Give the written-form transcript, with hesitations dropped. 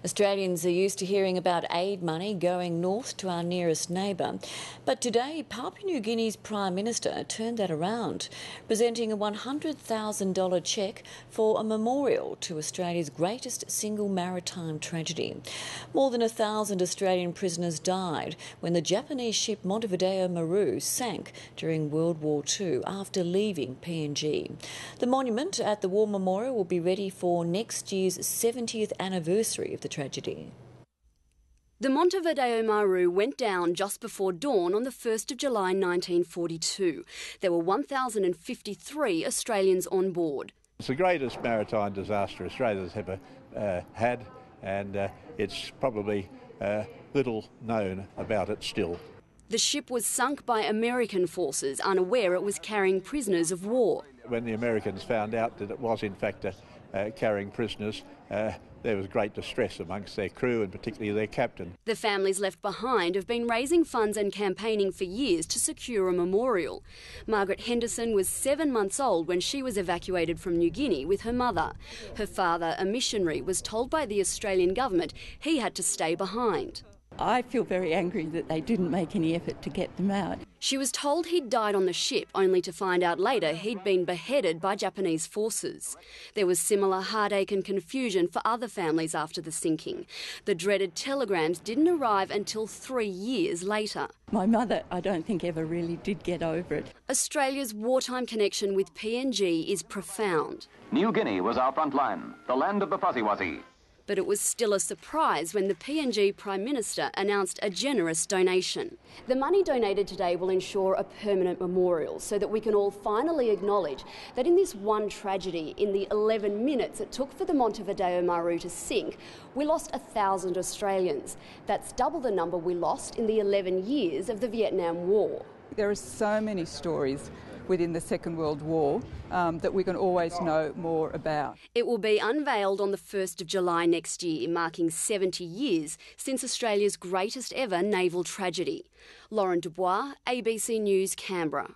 Australians are used to hearing about aid money going north to our nearest neighbour. But today, Papua New Guinea's Prime Minister turned that around, presenting a $100,000 cheque for a memorial to Australia's greatest single maritime tragedy. More than 1,000 Australian prisoners died when the Japanese ship Montevideo Maru sank during World War II after leaving PNG. The monument at the War Memorial will be ready for next year's 70th anniversary of the tragedy. The Montevideo Maru went down just before dawn on the 1st of July 1942. There were 1,053 Australians on board. It's the greatest maritime disaster Australia's ever had, and it's probably little known about it still. The ship was sunk by American forces, unaware it was carrying prisoners of war. When the Americans found out that it was in fact carrying prisoners, there was great distress amongst their crew and particularly their captain. The families left behind have been raising funds and campaigning for years to secure a memorial. Margaret Henderson was 7 months old when she was evacuated from New Guinea with her mother. Her father, a missionary, was told by the Australian government he had to stay behind. I feel very angry that they didn't make any effort to get them out. She was told he'd died on the ship, only to find out later he'd been beheaded by Japanese forces. There was similar heartache and confusion for other families after the sinking. The dreaded telegrams didn't arrive until 3 years later. My mother, I don't think, ever really did get over it. Australia's wartime connection with PNG is profound. New Guinea was our front line, the land of the Fuzzy Wuzzy. But it was still a surprise when the PNG Prime Minister announced a generous donation. The money donated today will ensure a permanent memorial so that we can all finally acknowledge that in this one tragedy, in the 11 minutes it took for the Montevideo Maru to sink, we lost 1,000 Australians. That's double the number we lost in the 11 years of the Vietnam War. There are so many stories within the Second World War that we can always know more about. It will be unveiled on the 1st of July next year, marking 70 years since Australia's greatest ever naval tragedy. Dubois, ABC News, Canberra.